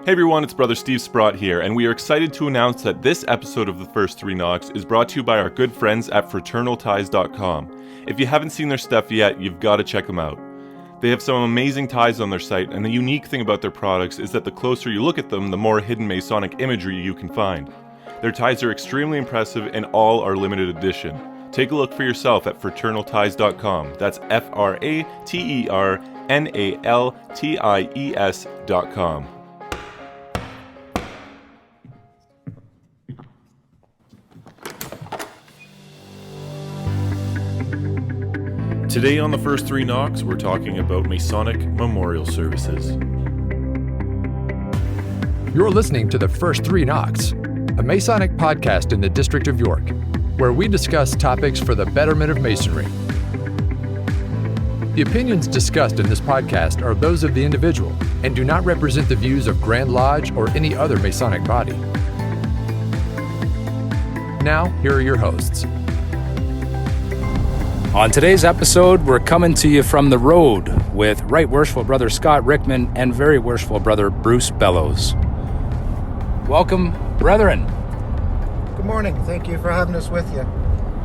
Hey everyone, it's Brother Steve Sprott here, and we are excited to announce that this episode of The First Three Knocks is brought to you by our good friends at fraternalties.com. If you haven't seen their stuff yet, you've got to check them out. They have some amazing ties on their site, and the unique thing about their products is that the closer you look at them, the more hidden Masonic imagery you can find. Their ties are extremely impressive and all are limited edition. Take a look for yourself at fraternalties.com. That's FRATERNALTIES.com. Today on The First Three Knocks, we're talking about Masonic memorial services. You're listening to The First Three Knocks, a Masonic podcast in the District of York, where we discuss topics for the betterment of Masonry. The opinions discussed in this podcast are those of the individual and do not represent the views of Grand Lodge or any other Masonic body. Now, here are your hosts. On today's episode, we're coming to you from the road with Right Worshipful Brother Scott Rickman and Very Worshipful Brother Bruce Bellows. Welcome, brethren. Good morning. Thank you for having us with you.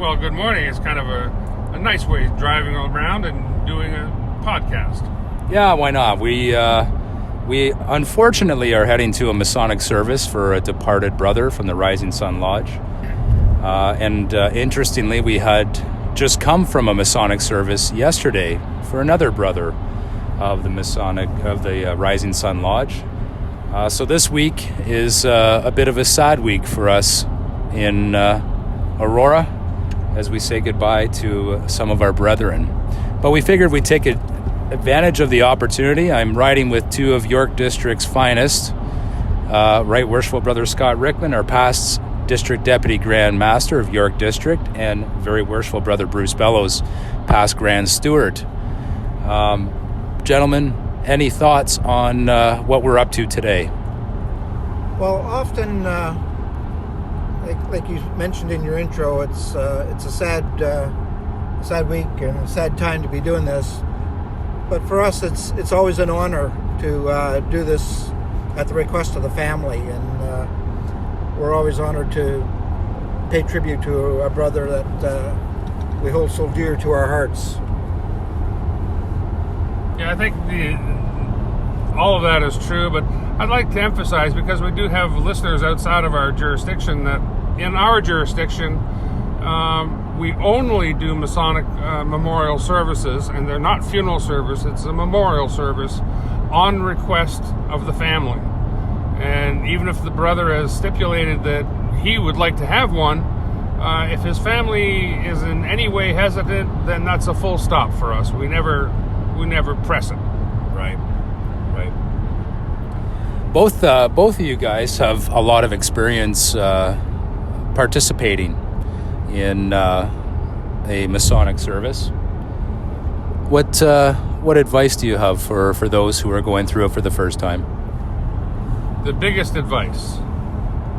Well, good morning. It's kind of a nice way of driving around and doing a podcast. Yeah, why not? We unfortunately are heading to a Masonic service for a departed brother from the Rising Sun Lodge. Interestingly, we had just come from a Masonic service yesterday for another brother of the Rising Sun Lodge. So this week is a bit of a sad week for us in Aurora as we say goodbye to some of our brethren. But we figured we'd take advantage of the opportunity. I'm riding with two of York District's finest, Right Worshipful Brother Scott Rickman, our past District Deputy Grand Master of York District, and Very Worshipful Brother Bruce Bellows, past Grand Steward. Gentlemen, any thoughts on what we're up to today? Well, often, like you mentioned in your intro, it's a sad week and a sad time to be doing this. But for us, it's always an honor to do this at the request of the family, and we're always honored to pay tribute to a brother that we hold so dear to our hearts. Yeah, I think all of that is true, but I'd like to emphasize, because we do have listeners outside of our jurisdiction, that in our jurisdiction, we only do Masonic memorial services, and they're not funeral service, it's a memorial service on request of the family. And even if the brother has stipulated that he would like to have one, if his family is in any way hesitant, then that's a full stop for us. We never press it. Right. Both of you guys have a lot of experience participating in a Masonic service. What advice do you have for those who are going through it for the first time? The biggest advice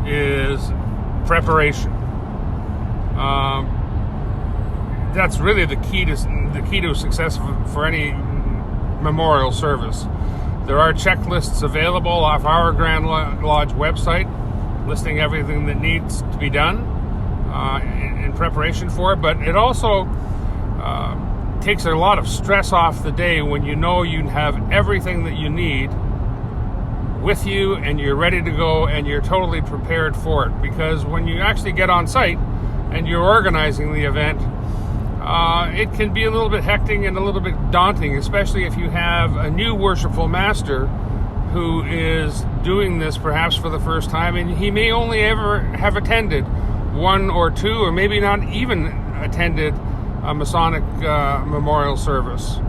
is preparation. That's really the key to success for any memorial service. There are checklists available off our Grand Lodge website, listing everything that needs to be done in preparation for it. But it also takes a lot of stress off the day when you know you have everything that you need with you and you're ready to go and you're totally prepared for it. Because when you actually get on site and you're organizing the event, it can be a little bit hectic and a little bit daunting, especially if you have a new worshipful master who is doing this perhaps for the first time, and he may only ever have attended one or two, or maybe not even attended a Masonic memorial service.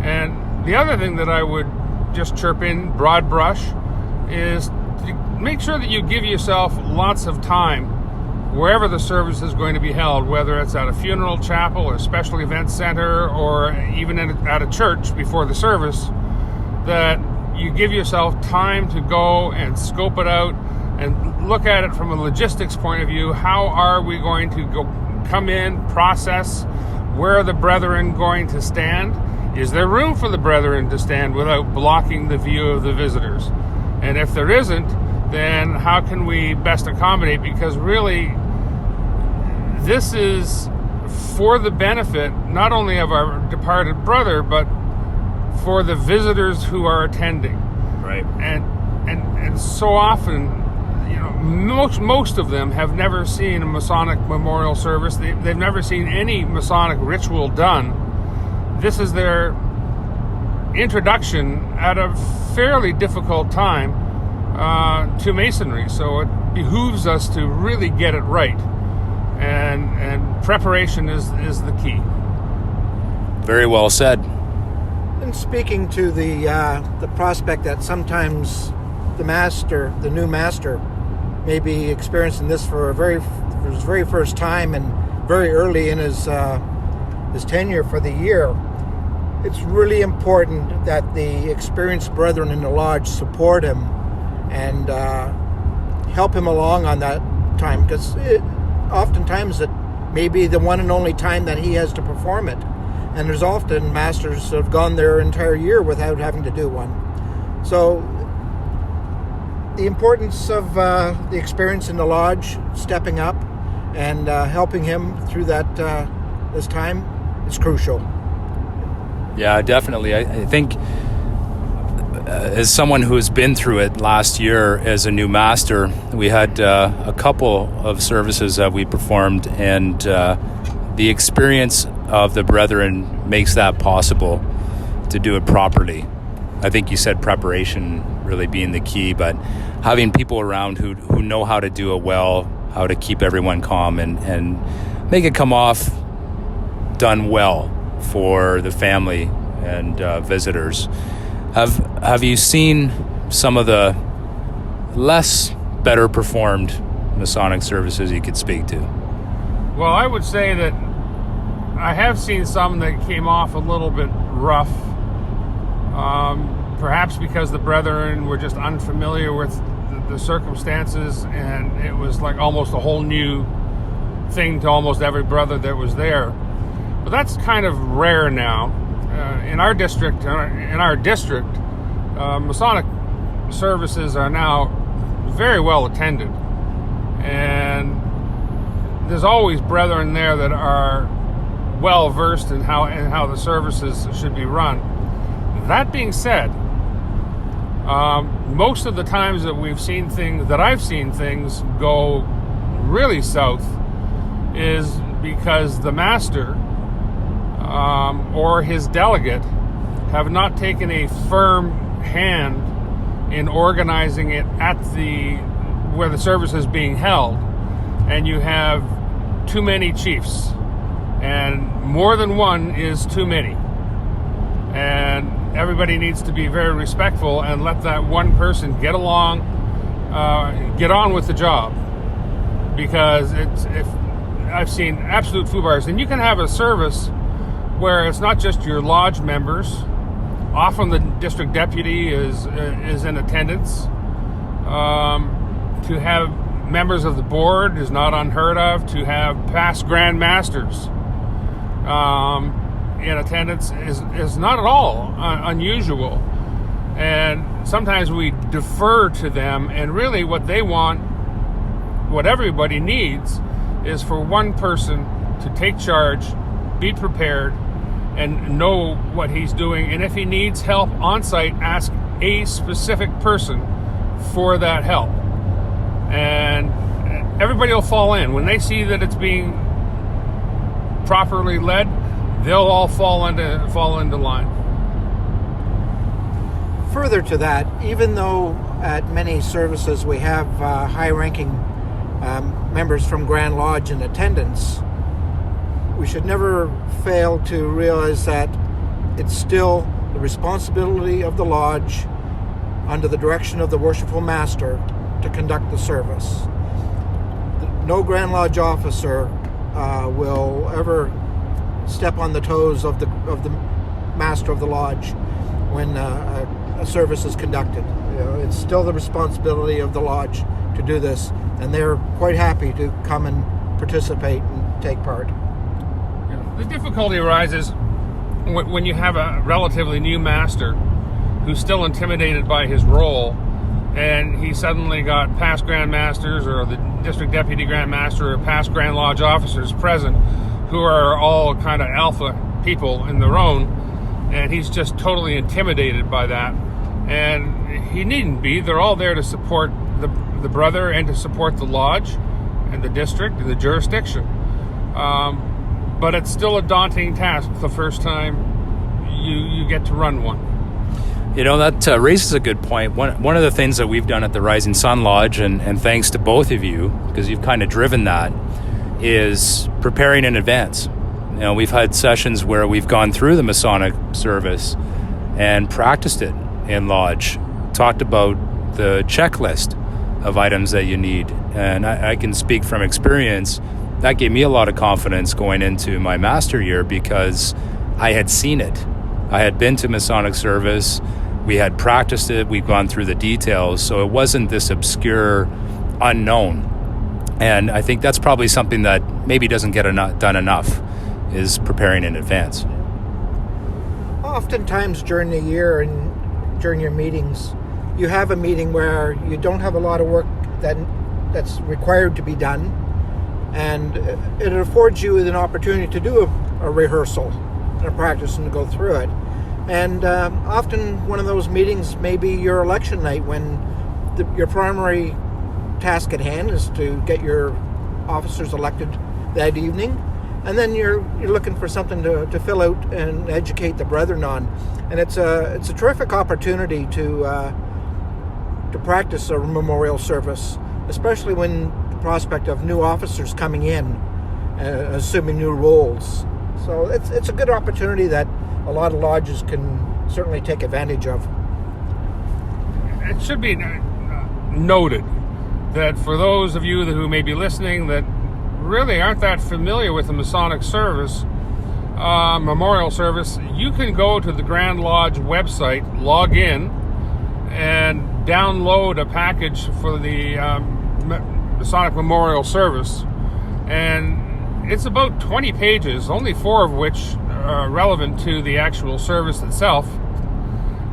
And the other thing that I would just chirp in, broad brush, is to make sure that you give yourself lots of time wherever the service is going to be held, whether it's at a funeral chapel or special event center or even at a church before the service, that you give yourself time to go and scope it out and look at it from a logistics point of view. How are we going to come in, process, where are the brethren going to stand? Is there room for the brethren to stand without blocking the view of the visitors? And if there isn't, then how can we best accommodate? Because really, this is for the benefit not only of our departed brother, but for the visitors who are attending. Right. And so often, you know, most of them have never seen a Masonic memorial service. They've never seen any Masonic ritual done. This is their introduction at a fairly difficult time to Masonry. So it behooves us to really get it right. And preparation is the key. Very well said. And speaking to the prospect that sometimes the new master, may be experiencing this for his very first time and very early in his tenure for the year, it's really important that the experienced brethren in the lodge support him and help him along on that time, because oftentimes it may be the one and only time that he has to perform it. And there's often masters that have gone their entire year without having to do one. So the importance of the experience in the lodge, stepping up and helping him through this time is crucial. Yeah, definitely. I think as someone who has been through it last year as a new master, we had a couple of services that we performed, and the experience of the brethren makes that possible to do it properly. I think you said preparation really being the key, but having people around who know how to do it well, how to keep everyone calm and make it come off done well for the family and visitors. Have you seen some of the less better performed Masonic services you could speak to? Well, I would say that I have seen some that came off a little bit rough, perhaps because the brethren were just unfamiliar with the circumstances, and it was like almost a whole new thing to almost every brother that was there. But that's kind of rare now. In our district, Masonic services are now very well attended, and there's always brethren there that are well versed in how the services should be run. That being said, most of the times that I've seen things go really south is because the master or his delegate have not taken a firm hand in organizing it at where the service is being held, and you have too many chiefs, and more than one is too many, and everybody needs to be very respectful and let that one person get on with the job, because I've seen absolute foobars. And you can have a service where it's not just your lodge members. Often the district deputy is in attendance. To have members of the board is not unheard of. To have past Grand Masters in attendance is not at all unusual. And sometimes we defer to them, and really what they want, what everybody needs, is for one person to take charge, be prepared, and know what he's doing. And if he needs help on site, ask a specific person for that help. And everybody will fall in. When they see that it's being properly led, they'll all fall into line. Further to that, even though at many services we have high-ranking members from Grand Lodge in attendance, we should never fail to realize that it's still the responsibility of the lodge, under the direction of the worshipful master, to conduct the service. No Grand Lodge officer will ever step on the toes of the master of the lodge when a service is conducted. It's still the responsibility of the lodge to do this, and they're quite happy to come and participate and take part. The difficulty arises when you have a relatively new master who's still intimidated by his role, and he suddenly got past Grand Masters or the District Deputy Grand Master or past Grand Lodge officers present who are all kind of alpha people in their own, and he's just totally intimidated by that. And he needn't be. They're all there to support the brother and to support the lodge and the district and the jurisdiction. But it's still a daunting task the first time you get to run one. You know, that raises a good point. One of the things that we've done at the Rising Sun Lodge, and thanks to both of you, because you've kind of driven that, is preparing in advance. You know, we've had sessions where we've gone through the Masonic service and practiced it in Lodge, talked about the checklist of items that you need. And I can speak from experience, that gave me a lot of confidence going into my master year because I had seen it. I had been to Masonic service, we had practiced it, we'd gone through the details, so it wasn't this obscure unknown. And I think that's probably something that maybe doesn't get done enough, is preparing in advance. Oftentimes during the year and during your meetings, you have a meeting where you don't have a lot of work that's required to be done, and it affords you an opportunity to do a rehearsal and a practice and to go through it. And often one of those meetings may be your election night, when your primary task at hand is to get your officers elected that evening, and then you're looking for something to fill out and educate the brethren on. And it's a terrific opportunity to practice a memorial service, especially when the prospect of new officers coming in, assuming new roles. So it's a good opportunity that a lot of lodges can certainly take advantage of. It should be noted that for those of you who may be listening that really aren't that familiar with the Masonic service, memorial service, you can go to the Grand Lodge website, log in, and download a package for the Masonic Memorial Service. And it's about 20 pages, only 4 of which are relevant to the actual service itself.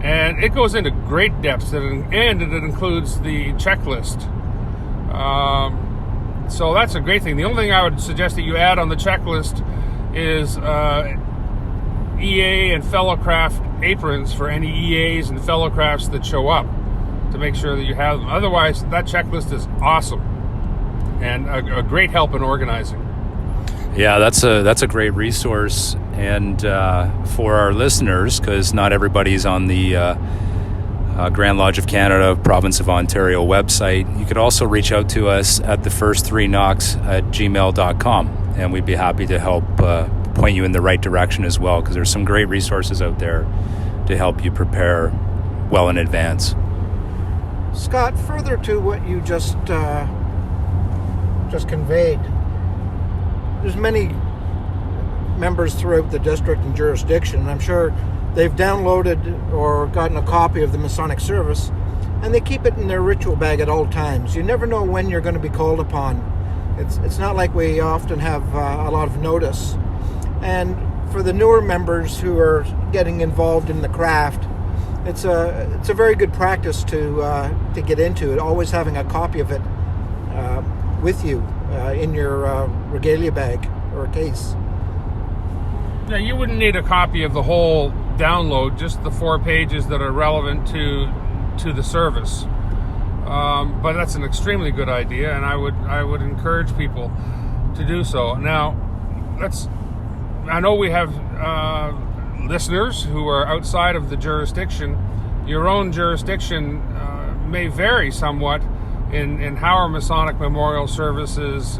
And it goes into great depth, and it includes the checklist. So that's a great thing. The only thing I would suggest that you add on the checklist is EA and fellowcraft aprons for any EAs and fellowcrafts that show up, to make sure that you have them. Otherwise, that checklist is awesome and a great help in organizing. Yeah, that's a great resource, and for our listeners, because not everybody's on the Grand Lodge of Canada, Province of Ontario website, you could also reach out to us at thefirst3knocks@gmail.com, and we'd be happy to help point you in the right direction as well, because there's some great resources out there to help you prepare well in advance. Scott, further to what you just conveyed, there's many members throughout the district and jurisdiction, and I'm sure they've downloaded or gotten a copy of the Masonic service, and they keep it in their ritual bag at all times. You never know when you're going to be called upon. It's not like we often have a lot of notice. And for the newer members who are getting involved in the craft, it's a very good practice to get into it, always having a copy of it with you in your regalia bag or case. Yeah, you wouldn't need a copy of the whole download, just the 4 pages that are relevant to the service. But that's an extremely good idea, and I would encourage people to do so. Now, I know we have listeners who are outside of the jurisdiction. Your own jurisdiction may vary somewhat in how our Masonic Memorial Service is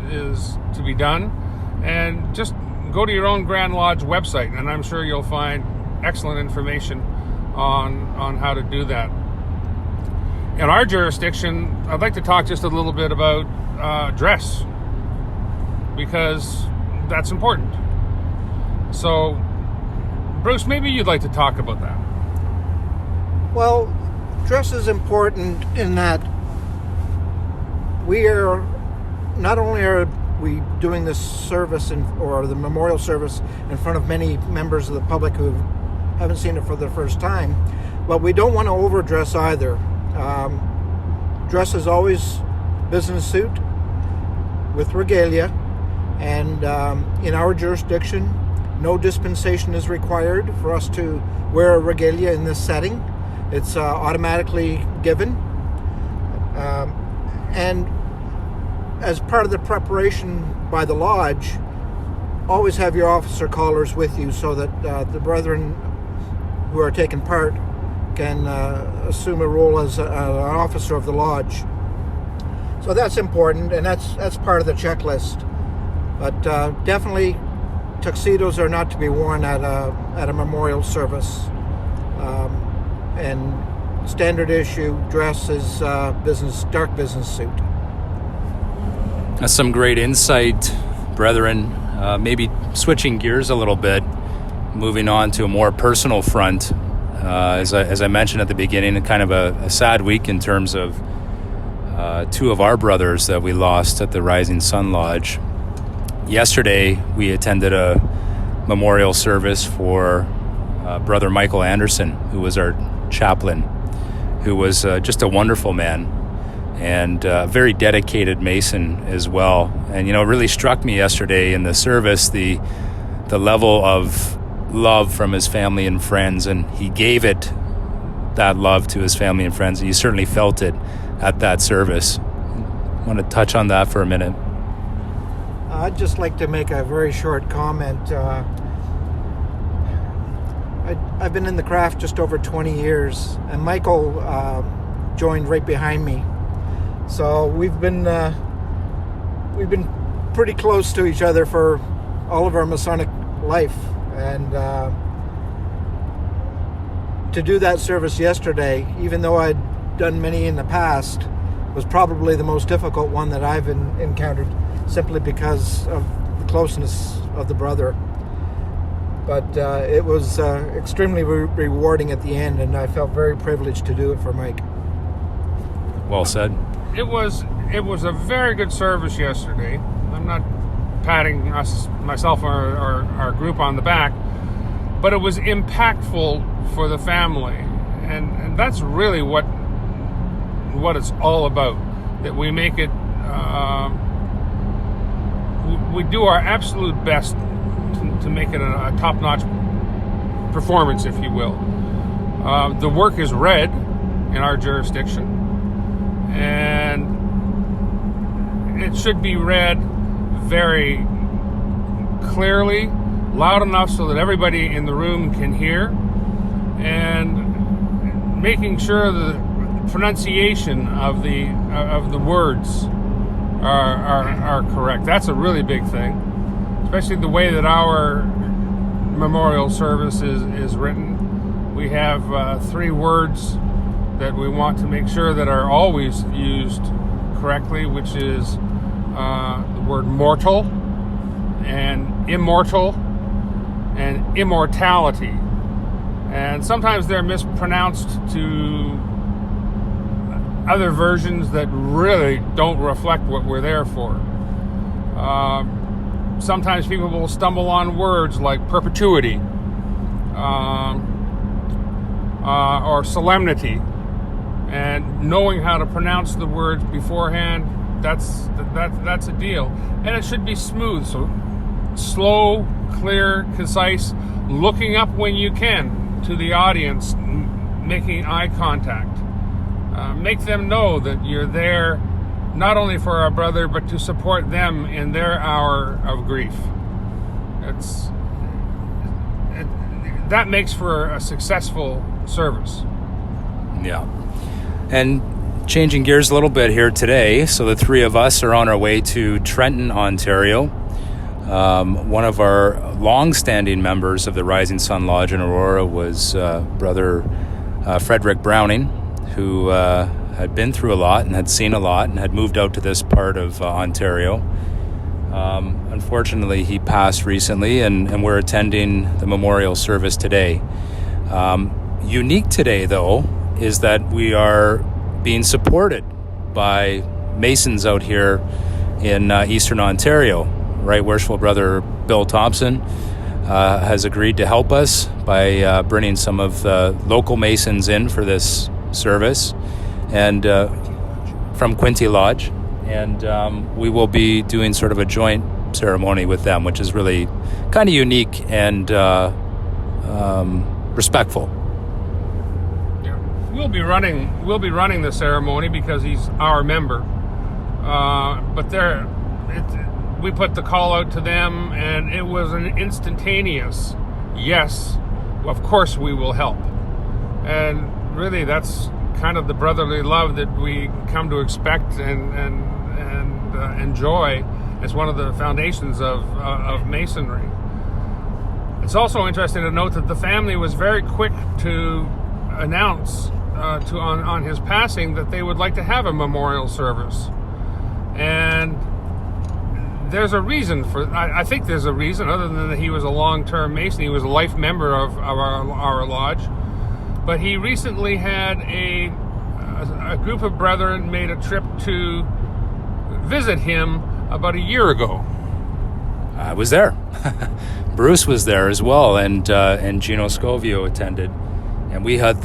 to be done, and just go to your own Grand Lodge website, and I'm sure you'll find excellent information on how to do that. In our jurisdiction, I'd like to talk just a little bit about dress, because that's important. So, Bruce, maybe you'd like to talk about that. Well, dress is important in that we are not only are we doing this service or the memorial service in front of many members of the public who haven't seen it for the first time, but we don't want to overdress either. dress is always business suit with regalia, and in our jurisdiction, no dispensation is required for us to wear a regalia in this setting. It's automatically given. And as part of the preparation by the lodge, always have your officer collars with you so that the brethren who are taking part can assume a role as an officer of the lodge. So that's important, and that's part of the checklist. But definitely, tuxedos are not to be worn at a memorial service, and standard issue dress is dark business suit. That's some great insight, brethren. Maybe switching gears a little bit, moving on to a more personal front. As I mentioned at the beginning, kind of a sad week in terms of two of our brothers that we lost at the Rising Sun Lodge. Yesterday, we attended a memorial service for Brother Michael Anderson, who was our chaplain, who was just a wonderful man and a very dedicated Mason as well. And, it really struck me yesterday in the service, the level of love from his family and friends, and he gave that love to his family and friends. You certainly felt it at that service. I want to touch on that for a minute. I'd just like to make a very short comment. I've been in the craft just over 20 years, and Michael joined right behind me. So we've been pretty close to each other for all of our Masonic life, and to do that service yesterday, even though I'd done many in the past, was probably the most difficult one that I've encountered, simply because of the closeness of the brother. But it was extremely rewarding at the end, and I felt very privileged to do it for Mike. Well said. It was a very good service yesterday. I'm not patting myself or our group on the back, but it was impactful for the family, and that's really what it's all about. That we make it, we do our absolute best to make it a top-notch performance, if you will. The work is read in our jurisdiction, and it should be read very clearly, loud enough so that everybody in the room can hear, and making sure the pronunciation of the words are correct. That's a really big thing, especially the way that our memorial service is written. We have 3 words that we want to make sure that are always used correctly, which is the word mortal and immortal and immortality. And sometimes they're mispronounced to other versions that really don't reflect what we're there for. Sometimes people will stumble on words like perpetuity or solemnity, and knowing how to pronounce the words beforehand, that's a deal. And it should be smooth, so slow, clear, concise, looking up when you can to the audience, making eye contact. Make them know that you're there not only for our brother, but to support them in their hour of grief. That makes for a successful service. Yeah. And changing gears a little bit here today, so the 3 of us are on our way to Trenton, Ontario. One of our long-standing members of the Rising Sun Lodge in Aurora was Brother Frederick Browning, who had been through a lot and had seen a lot and had moved out to this part of Ontario. Unfortunately, he passed recently, and we're attending the memorial service today. Unique today, though, is that we are being supported by Masons out here in Eastern Ontario. Right Worshipful Brother Bill Thompson has agreed to help us by bringing some of the local Masons in for this service. And from Quinte Lodge, and we will be doing sort of a joint ceremony with them, which is really kind of unique and respectful. Yeah. We'll be running the ceremony because he's our member. But we put the call out to them, and it was an instantaneous yes. Of course, we will help, and really, that's kind of the brotherly love that we come to expect and enjoy as one of the foundations of Masonry. It's also interesting to note that the family was very quick to announce on his passing that they would like to have a memorial service. And there's a reason I think there's a reason, other than that he was a long-term Mason. He was a life member of our lodge. But he recently had a group of brethren made a trip to visit him about a year ago. I was there. Bruce was there as well, and Gino Scovio attended. And we had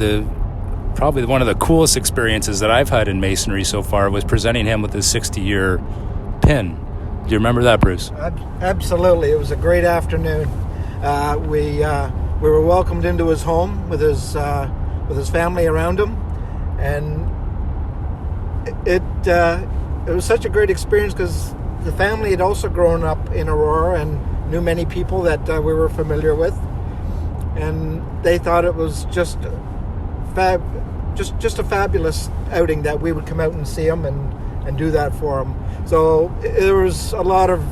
probably one of the coolest experiences that I've had in Masonry so far was presenting him with his 60-year pin. Do you remember that, Bruce? Absolutely. It was a great afternoon. We were welcomed into his home with his family around him, and it was such a great experience because the family had also grown up in Aurora and knew many people that we were familiar with, and they thought it was just a fabulous outing that we would come out and see them and do that for them. So there was a lot of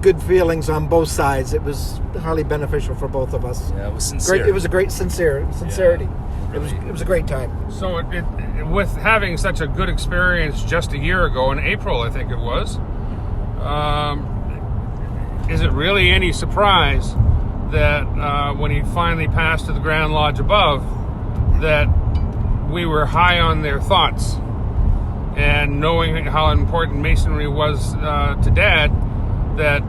good feelings on both sides. It was highly beneficial for both of us. Yeah, it was sincere. Great. It was a great sincerity. Yeah, really. It was a great time. So it with having such a good experience just a year ago in April, I think it was, is it really any surprise that when he finally passed to the Grand Lodge above, that we were high on their thoughts, and knowing how important Masonry was to Dad, that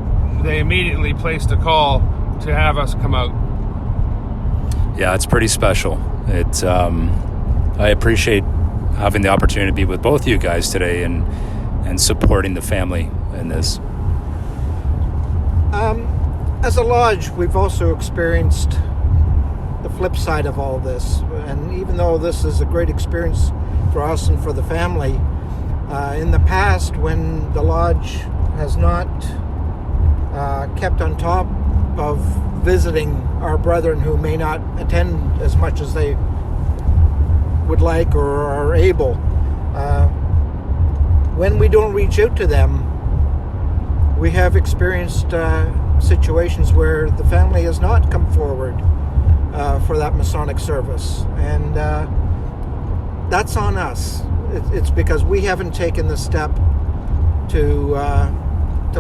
they immediately placed a call to have us come out. Yeah, it's pretty special. It's I appreciate having the opportunity to be with both of you guys today and supporting the family in this. As a lodge, we've also experienced the flip side of all this, and even though this is a great experience for us and for the family, in the past, when the lodge has not kept on top of visiting our brethren who may not attend as much as they would like or are able, when we don't reach out to them, we have experienced situations where the family has not come forward for that Masonic service, and that's on us. It's because we haven't taken the step to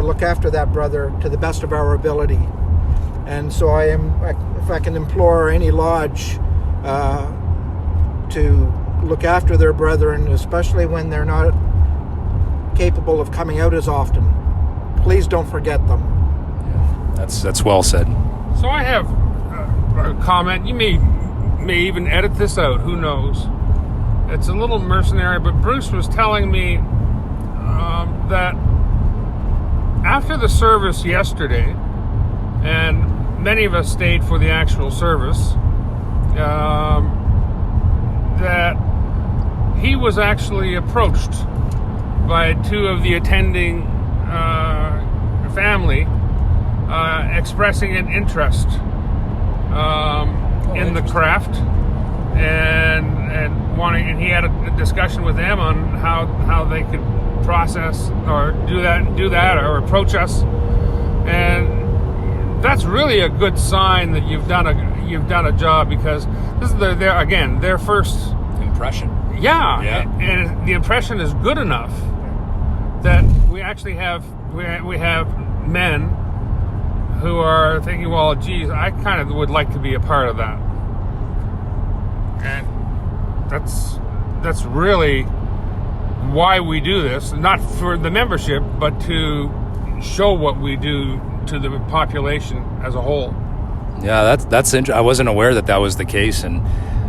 look after that brother to the best of our ability. And so if I can implore any lodge to look after their brethren, especially when they're not capable of coming out as often, please don't forget them. Yeah, that's well said. So I have a comment. You may even edit this out. Who knows? It's a little mercenary, but Bruce was telling me that after the service yesterday, and many of us stayed for the actual service, that he was actually approached by two of the attending family expressing an interest in the craft and wanting, and he had a discussion with them on how they could process or do that or approach us, and that's really a good sign that you've done a job, because this is their first Impression. Yeah, and the impression is good enough that we actually have men who are thinking, well, geez, I kind of would like to be a part of that, and that's really why we do this, not for the membership, but to show what we do to the population as a whole. Yeah, that's interesting. I wasn't aware that was the case, and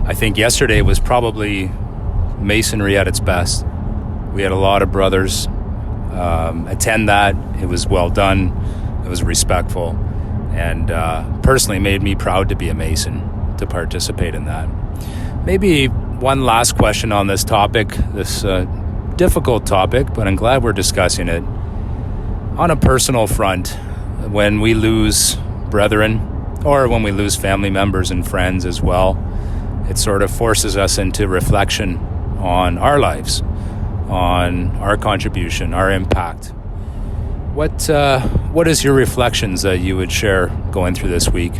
I think yesterday was probably Masonry at its best. We had a lot of brothers attend that. It was well done. It was respectful, and personally made me proud to be a Mason, to participate in that. Maybe one last question on this topic, this difficult topic, but I'm glad we're discussing it. On a personal front, when we lose brethren, or when we lose family members and friends as well, it sort of forces us into reflection on our lives, on our contribution, our impact. What is your reflections that you would share going through this week?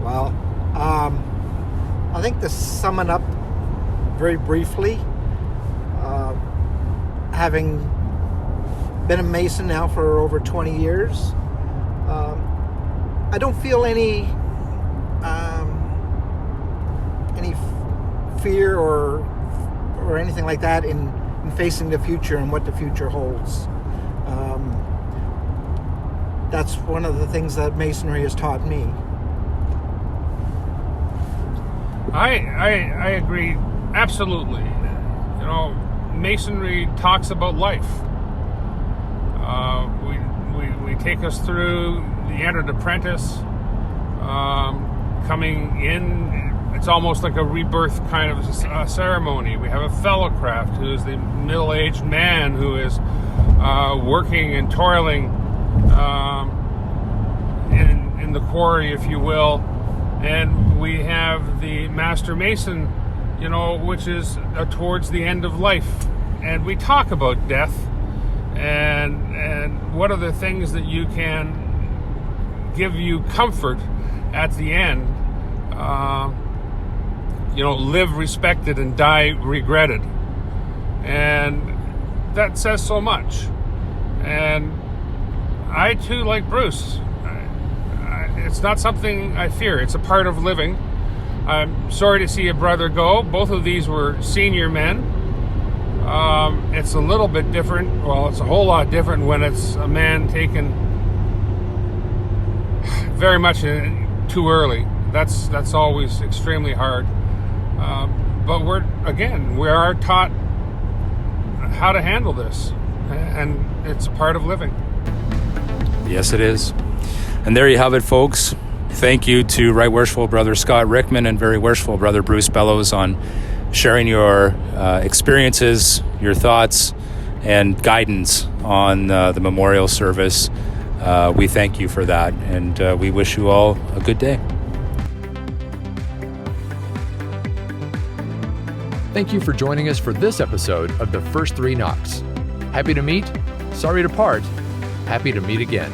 Well, I think to sum it up very briefly, having been a Mason now for over 20 years, I don't feel any fear or anything like that in facing the future and what the future holds. That's one of the things that Masonry has taught me. I agree absolutely. You know, Masonry talks about life. We take us through the entered apprentice, coming in. It's almost like a rebirth kind of ceremony. We have a fellow craft who is the middle-aged man who is working and toiling in the quarry, if you will. And we have the Master Mason, you know, which is towards the end of life. And we talk about death and what are the things that you can give you comfort at the end. You know, live respected and die regretted. And that says so much. And I too, like Bruce, it's not something I fear. It's a part of living. I'm sorry to see a brother go. Both of these were senior men. It's a little bit different. Well, it's a whole lot different when it's a man taken very much too early. That's always extremely hard. But we are taught how to handle this, and it's a part of living. Yes, it is. And there you have it, folks. Thank you to Right Worshipful Brother Scott Rickman and Very Worshipful Brother Bruce Bellows on sharing your experiences, your thoughts, and guidance on the memorial service. We thank you for that, and we wish you all a good day. Thank you for joining us for this episode of The First Three Knocks. Happy to meet, sorry to part, happy to meet again.